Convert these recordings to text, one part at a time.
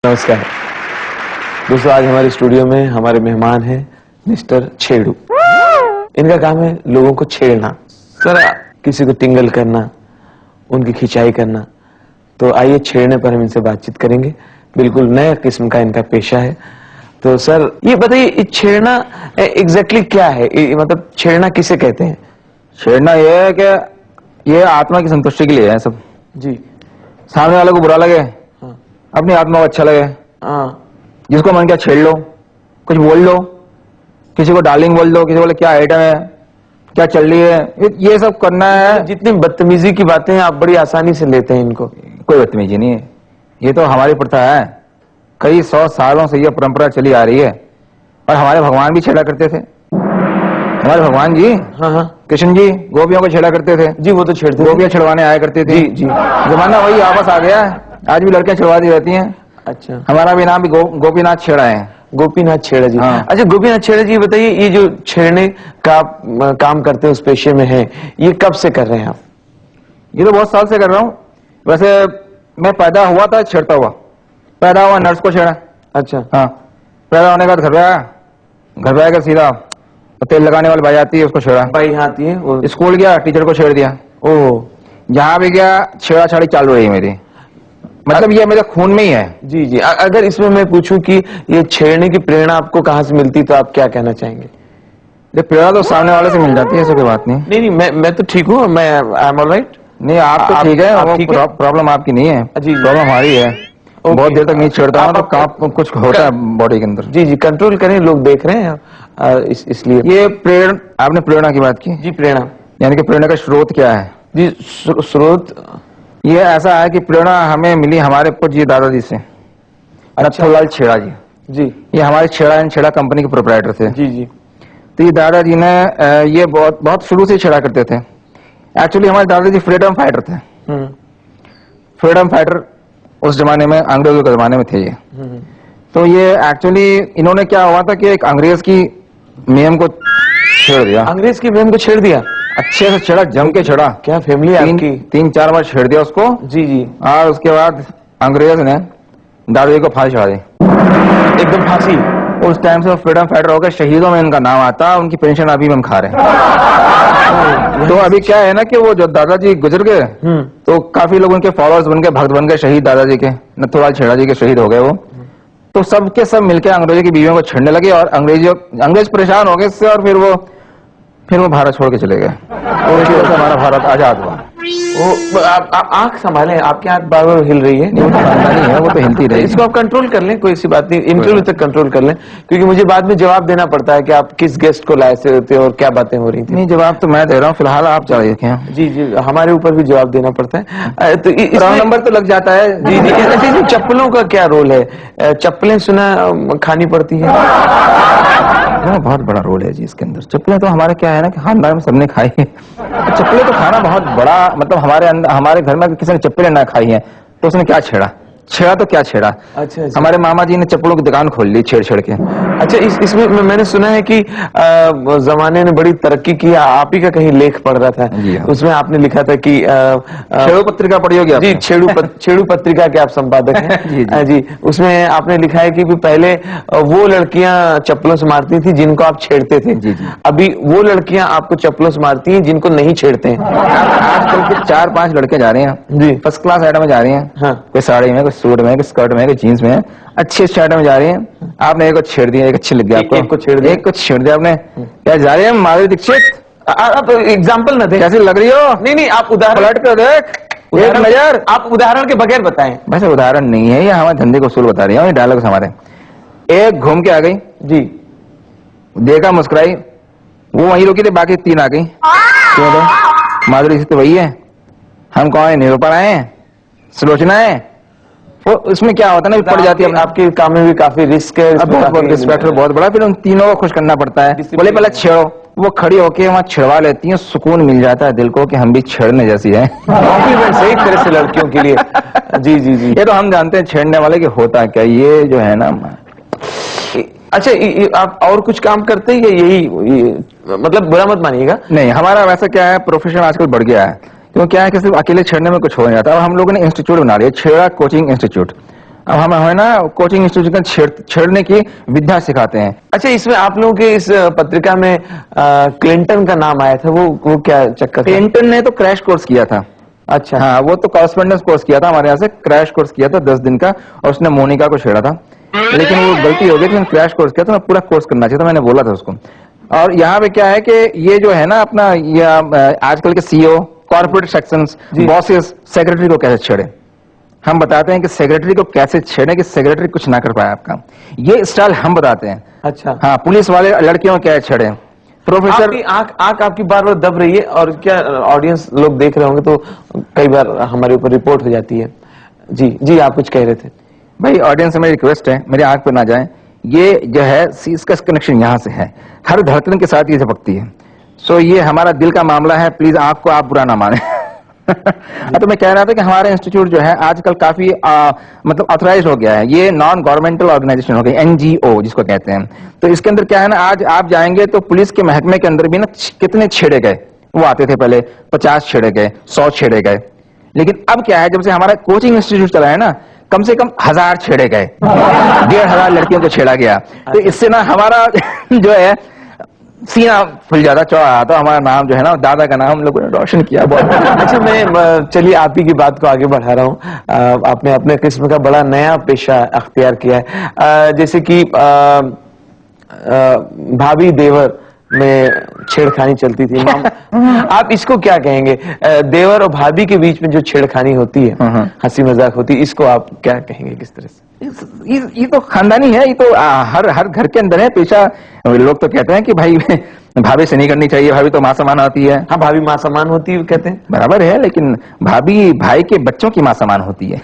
नमस्कार दोस्तों, आज हमारे स्टूडियो में हमारे मेहमान हैं मिस्टर छेड़ू। इनका काम है लोगों को छेड़ना, सर किसी को टिंगल करना, उनकी खिंचाई करना। तो आइए छेड़ने पर हम इनसे बातचीत करेंगे। बिल्कुल नया किस्म का इनका पेशा है। तो सर ये बताइए, छेड़ना एग्जैक्टली क्या है? मतलब छेड़ना किसे कहते हैं? छेड़ना यह है कि ये आत्मा की संतुष्टि के लिए है सब जी। सामने वाले को बुरा लगे, हाँ अपनी आत्मा को अच्छा लगे, हाँ जिसको मन किया छेड़ लो, कुछ बोल लो, किसी को डार्लिंग बोल दो, किसी को क्या आइटम है, क्या चल रही है, ये सब करना है। जितनी बदतमीजी की बातें हैं आप बड़ी आसानी से लेते हैं इनको। कोई बदतमीजी नहीं है, ये तो हमारी प्रथा है। कई 100 सालों से यह परंपरा चली आ रही है और हमारे भगवान भी छेड़ा करते थे। हमारे भगवान जी, हाँ हाँ कृष्ण जी गोपियों को छेड़ा करते थे। जी, वो तो छेड़ते थे। गोपियां छेड़वाने आया करती थी। जी जी। जमाना वही वापस आ गया है, आज भी लड़कियां छेड़वाती रहती हैं। अच्छा, हमारा भी नाम भी गोपीनाथ छेड़ा है। गोपीनाथ छेड़ा जी। हाँ। अच्छा गोपीनाथ छेड़ा जी, बताइए ये जो छेड़ने का काम करते हैं उस पेशे में है, ये कब से कर रहे हैं आप? ये तो बहुत साल से कर रहा हूँ। वैसे मैं पैदा हुआ था छेड़ता हुआ, पैदा हुआ नर्स को छेड़ा। अच्छा हाँ, पैदा होने के बाद घर पे आया, घर पे आकर सीधा तेल लगाने वाली बाई आती है उसको छेड़ा। बाई हाथी है वो। स्कूल गया, टीचर को छेड़ दिया। ओह जहां भी गया छेड़ा छाड़ी चालू रही मेरी, मतलब ये मेरे खून में ही है। जी जी। अगर इसमें मैं पूछूं कि ये छेड़ने की प्रेरणा आपको कहाँ से मिलती, तो आप क्या कहना चाहेंगे? ये प्रेरणा तो सामने वाले से मिल जाती है, ऐसी कोई बात नहीं। नहीं नहीं, मैं तो ठीक हूँ, मैं आई एम ऑलराइट। नहीं, आप तो ठीक है, आप वो ठीक है? प्रॉब्लम आपकी नहीं है, जी। प्रॉब्लम हमारी है। बहुत देर तक नहीं छेड़ता हूँ तो आप- कांप कुछ होता है बॉडी के अंदर। जी जी, कंट्रोल करें, लोग देख रहे हैं इसलिए। ये प्रेरणा, आपने प्रेरणा की बात की, जी प्रेरणा। यानी कि प्रेरणा का स्रोत क्या है? जी स्रोत। ये ऐसा है कि प्रेरणा हमें मिली हमारे पूज्य दादाजी से, नथुलाल छेड़ा जी। जी ये हमारे छेड़ा एंड छेड़ा कंपनी के प्रोपराइटर थे। जी जी। तो ये दादाजी ने ये बहुत बहुत शुरू से छेड़ा करते थे। एक्चुअली हमारे दादाजी फ्रीडम फाइटर थे। फ्रीडम फाइटर उस जमाने में, अंग्रेजों के जमाने में थे ये। तो ये एक्चुअली इन्होंने क्या हुआ था कि एक अंग्रेज की मेम को छेड़ दिया, अंग्रेज की मेम को छेड़ दिया? अच्छे से छेड़ा, जम के छेड़ा। क्या फैमिली है आपकी? 3-4 बार छेड़ दिया उसको। जी जी। और उसके बाद अंग्रेज ने दादाजी को फांसी चढ़ा दी, एकदम फांसी? उस टाइम से वो फ्रीडम फाइटर हो गए, शहीदों में इनका नाम आता है, उनकी पेंशन अभी भी हम खा रहे हैं। तो अभी क्या है ना कि वो जो दादाजी गुजर गए तो काफी लोग उनके फॉलोअर्स बन गए, भक्त बन गए, शहीद दादाजी के, नथुलाल छेड़ा जी के शहीद हो गए वो। तो सबके सब मिलकर अंग्रेजों की बीवियों को छेड़ने लगे और अंग्रेज परेशान हो गए इससे, और फिर वो भारत छोड़ के चले गए और इसी वजह से हमारा भारत आजाद हुआ। वो आप आंख संभालें, आपकी आंख बार बार हिल रही है। वो तो खानदानी है, वो तो हिलती रही। इसको आप कंट्रोल कर लें, कोई सी बात नहीं, इंटरव्यू तक कंट्रोल कर लें, क्योंकि मुझे बाद में जवाब देना पड़ता है कि आप किस गेस्ट को लाए से होते और क्या बातें हो रही थी। नहीं, जवाब तो मैं दे रहा हूँ, फिलहाल आप चले देखें। जी जी, हमारे ऊपर भी जवाब देना पड़ता है। तो रॉन्ग नंबर तो लग जाता है। जी जी। अच्छा जी, चप्पलों का क्या रोल है? चप्पलें सुना खानी पड़ती है? बहुत बड़ा रोल है जी इसके अंदर। चप्पलें तो हमारे क्या है ना कि खानदान में सबने खाई है। चप्पलें तो खाना बहुत बड़ा, मतलब हमारे घर में किसी ने चप्पलें ना खाई है तो उसने क्या छेड़ा तो क्या छेड़ा। अच्छा। हमारे मामा जी ने चप्पलों की दुकान खोल ली छेड़ के। अच्छा, इसमें मैंने सुना है कि जमाने ने बड़ी तरक्की की। आप ही का कहीं लेख पढ़ रहा था, जी हाँ। उसमें आपने लिखा था कि छेड़ू पत्रिका पढ़ी होगी आपने? जी, छेड़ू पत्रिका के आप संपादक हैं। जी। जी, उसमें आपने लिखा है कि पहले वो लड़कियां चप्पलों से मारती थी जिनको आप छेड़ते थे। जी जी। अभी वो लड़कियां आपको चप्पलों से मारती हैं जिनको नहीं छेड़ते हैं। आजकल के 4-5 लड़के जा रहे हैं जी। फर्स्ट क्लास आइटम में जा रही हैं। हाँ। कोई साड़ी में, कोई सूट में, कोई स्कर्ट में, कोई जीन्स में, अच्छी आइटम में जा रही हैं। आपने एक को छेड़ दिया, एक अच्छी लग गया आपको, एक को छेड़ दिया। एक को छेड़ दिया आपने। क्या जा रही है माधुरी दीक्षित? आप एग्जाम्पल न दें। कैसी लग रही हो? नहीं नहीं, आप उदाहरण, पलट कर देख, एक नजर। आप उदाहरण के बगैर बताएं। वैसे उदाहरण नहीं है, ये हमारे धंधे को उसूल बता रही है, डायलॉग्स हमारे। एक घूम के आ गई जी। देखा, मुस्कुराई, वो वहीं रुकी थी, बाकी 3 आ गई। क्यों तो माधुरी दीक्षित तो वही है, हम कौन है? निरूपण आए हैं, सुलोचना है। वो उसमें क्या होता है ना, पड़ जाती है। आपके काम में भी काफी रिस्क है, बहुत रिस्पेक्ट बहुत बड़ा, फिर उन तीनों को खुश करना पड़ता है। बोले पहले छेड़ो, वो खड़ी होके वहाँ छिड़वा लेती है, सुकून मिल जाता है दिल को कि हम भी छेड़ने जैसी है। कॉम्प्लीमेंट सही तरह से लड़कियों के लिए। जी जी जी। ये तो हम जानते हैं छेड़ने वाले की होता क्या, ये जो है ना। अच्छा, आप और कुछ काम करते हैं या यही मतलब बुरा मत मानिएगा? नहीं, हमारा वैसा क्या है, प्रोफेशन आजकल बढ़ गया है। क्यों क्या है कि सिर्फ अकेले छेड़ने में कुछ हो नहीं जाता। अब हम लोगों ने इंस्टीट्यूट बना लिया, छेड़ा कोचिंग इंस्टीट्यूट। अब हम है ना कोचिंग इंस्टीट्यूट छेड़ने की विद्या सिखाते हैं। अच्छा, इसमें आप लोगों के इस पत्रिका में क्लिंटन का नाम आया था, वो क्या चक्कर था? क्लिंटन ने तो क्रैश कोर्स किया था। अच्छा। हाँ, वो तो कॉरेस्पॉन्डेंस कोर्स किया था हमारे यहाँ से, क्रैश कोर्स किया था 10 दिन का, और उसने मोनिका को छेड़ा था, लेकिन वो गलती हो गई थी, क्रैश कोर्स किया था, पूरा कोर्स करना चाहिए था, मैंने बोला था उसको। और यहाँ पे क्या है कि ये जो है ना अपना ये आजकल के CEO, corporate sections, bosses secretary को कैसे छेड़े, हम बताते हैं कि सेक्रेटरी को कैसे छेड़े कि सेक्रेटरी कुछ ना कर पाए आपका, ये स्टाइल हम बताते हैं। अच्छा। हाँ, पुलिस वाले लड़कियों को कैसे छेड़े। प्रोफेसर, आपकी आंख आपकी बार बार दब रही है, और क्या ऑडियंस लोग देख रहे होंगे तो कई बार हमारे ऊपर रिपोर्ट हो जाती है। जी जी, आप कुछ कह रहे थे। भाई ऑडियंस से मेरी रिक्वेस्ट है, मेरी आंख पे ना जाए, ये जो है इसका कनेक्शन यहाँ से है, हर धड़कन के साथ ये झपकती है। सो ये हमारा दिल का मामला है, प्लीज आंख को आप बुरा ना माने। तो मैं कह रहा था कि हमारे इंस्टीट्यूट जो है आजकल काफी मतलब ऑथराइज हो गया है, ये नॉन गवर्नमेंटल ऑर्गेनाइजेशन हो गई, एनजीओ जिसको कहते हैं। तो इसके अंदर क्या है ना, आज आप जाएंगे तो पुलिस के महकमे के अंदर भी ना कितने छेड़े गए, वो आते थे पहले 50 छेड़े गए, 100 छेड़े गए, लेकिन अब क्या है, जब से हमारा कोचिंग इंस्टीट्यूट चला है ना, कम से कम 1000 छेड़े गए, 1500 लड़कियों को छेड़ा गया। तो इससे ना हमारा जो है सीना फुल जाता, चौड़ा आता, हमारा नाम जो है ना, दादा का नाम हम लोगों ने रोशन किया बहुत। अच्छा, मैं चलिए आप ही की बात को आगे बढ़ा रहा हूँ। आपने अपने किस्म का बड़ा नया पेशा अख्तियार किया है, जैसे कि भाभी देवर में छेड़खानी चलती थी। आप इसको क्या कहेंगे? देवर और भाभी के बीच में जो छेड़खानी होती है, हंसी मजाक होती है, इसको आप क्या कहेंगे, किस तरह से? ये तो खानदानी है, ये तो हर घर के अंदर है पेशा। लोग तो कहते हैं कि भाई भाभी से नहीं करनी चाहिए, भाभी तो मां समान होती है। हाँ, भाभी मां समान होती है कहते हैं, बराबर है, लेकिन भाभी भाई के बच्चों की मां समान होती है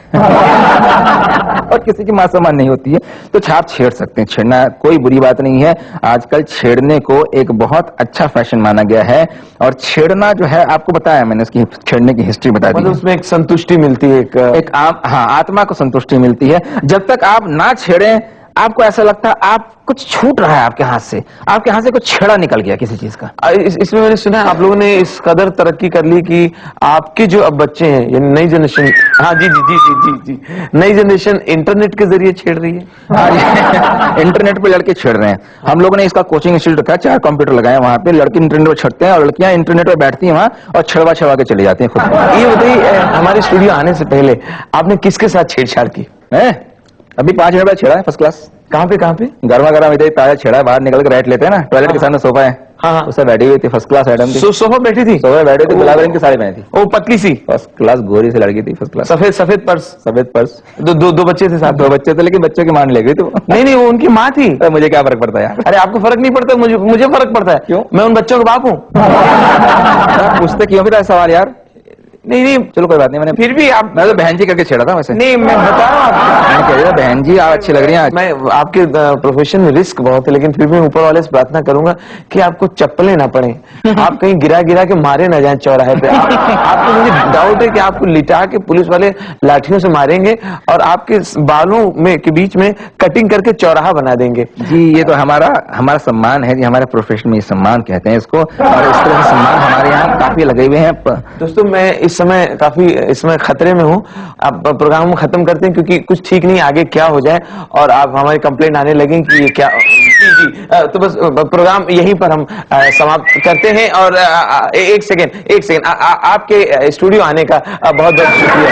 और किसी की मां समान नहीं होती है। तो छाप छेड़ सकते हैं, छेड़ना कोई बुरी बात नहीं है। आजकल छेड़ने को एक बहुत अच्छा फैशन माना गया है, और छेड़ना जो है आपको बताया मैंने, उसकी छेड़ने की हिस्ट्री बता दी। मतलब उसमें एक संतुष्टि मिलती है, हाँ, आत्मा को संतुष्टि मिलती है। जब तक आप ना छेड़ें, आपको ऐसा लगता है आप कुछ छूट रहा है आपके हाथ से, आपके हाथ से कुछ छेड़ा निकल गया किसी चीज का। इसमें मैंने सुना है आप लोगों ने इस कदर तरक्की कर ली कि आपके जो अब बच्चे हैं, यानी नई जनरेशन, हाँ जी जी जी जी जी जी, नई जनरेशन इंटरनेट के जरिए छेड़ रही है। हाँ, इंटरनेट पे लड़के छेड़ रहे हैं। हम लोगों ने इसका कोचिंग इंस्टीट्यूट रखा है, 4 कंप्यूटर लगाए वहां पे, लड़के इंटरनेट पे छेड़ते हैं और लड़कियां इंटरनेट पे बैठती हैं वहां और छड़वा छड़वा के चले जाते हैं खुद। ये बताइए, हमारे स्टूडियो आने से पहले आपने किसके साथ छेड़छाड़ की? अभी 5 मिनट बाद छेड़ा है, फर्स्ट क्लास। कहाँ पे कहाँ पे? गर्मा गर्म इधर ताजा छेड़ा है, बाहर निकल के बैठ लेते हैं ना, टॉयलेट के सामने सोफा है, हाँ, उससे बैठी हुई थी, फर्स्ट क्लास आइटम थी। सोफा बैठी थी, सोफा बैठी थी, गुलाबी रंग की साड़ी पहनी थी, वो पतली सी, फर्स्ट क्लास गोरी से लड़की थी, फर्स्ट क्लास। सफेद सफेद पर्स, सफेद पर्स, दो बच्चे थे साथ? 2 बच्चे थे, लेकिन बच्चों की मान ले गई तो नहीं नहीं, वो उनकी माँ थी। मुझे क्या फर्क पड़ता है यार? अरे आपको फर्क नहीं पड़ता, मुझे फर्क पड़ता है। क्यों? मैं उन बच्चों का बाप हूँ। पूछते क्यों फिर सवाल यार? नहीं नहीं, चलो कोई बात नहीं, मैंने फिर भी आप, मैं तो बहन जी करके छेड़ा था वैसे। नहीं, मैं बता रहा हूँ, मैंने कह दिया बहन जी आप अच्छी लग रही हैं आज। मैं आपके प्रोफेशन में रिस्क बहुत है, लेकिन फिर भी ऊपर वाले से प्रार्थना करूंगा कि आपको चप्पलें ना पड़े, आप कहीं गिरा गिरा के मारे ना जाएं चौराहे पे। आपको मुझे डाउट है कि आपको लिटा के पुलिस वाले लाठियों से मारेंगे और आपके बालों में के बीच में कटिंग करके चौराहा बना देंगे। जी, ये तो हमारा सम्मान है जी, हमारे प्रोफेशन में ये सम्मान कहते हैं इसको, और इस तरह से सम्मान हमारे यहाँ काफी लगे हुए हैं। दोस्तों, मैं इस समय काफी इसमें खतरे में हूँ। आप प्रोग्राम खत्म करते हैं क्योंकि कुछ ठीक नहीं आगे क्या हो जाए और आप हमारी कंप्लेंट आने लगे कि ये क्या। जी जी, तो बस प्रोग्राम यहीं पर हम समाप्त करते हैं। और एक सेकेंड, आपके स्टूडियो आने का बहुत बहुत शुक्रिया।